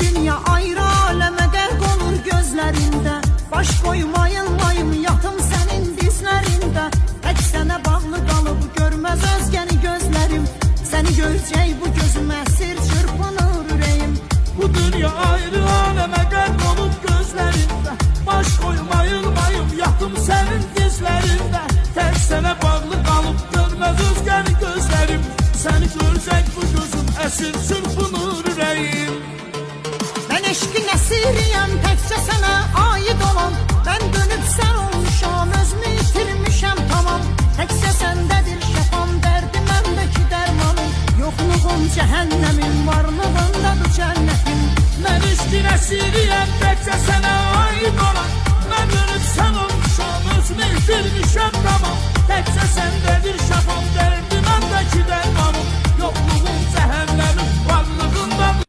dünya ayrı aləmə qərq olur gözlərində. Baş qoymayılmayım yatım sənin dizlərində. Tək sənə bağlı qalıb görməz özgəni gözlərim. Səni görəcək bu gözüm əsir çırpınır ürəyim. Bu dünya ayrı aləmə qərq olub gözlərində. Baş qoymayılmayım yatım sənin dizlərində. Tək sənə bağlı qalıb görməz özgəni gözlərim. Səni görəcək bu gözüm əsir çırpınır ürəyim. Mən eşqin əsiriyəm təkcə sənə aid olan. Mən dönüb sən olmuşam özümü itirmişəm tamam. Təkcə səndədir şəfam dərdi məndəki dərmanım. Yoxluğum cəhənnəmin varlığındadır cənnətim. Mən eşqin əsiriyəm təkcə sənə aid olan. Mən dönüb sən olmuşam özümü itirmişəm tamam. Təkcə səndədir şəfam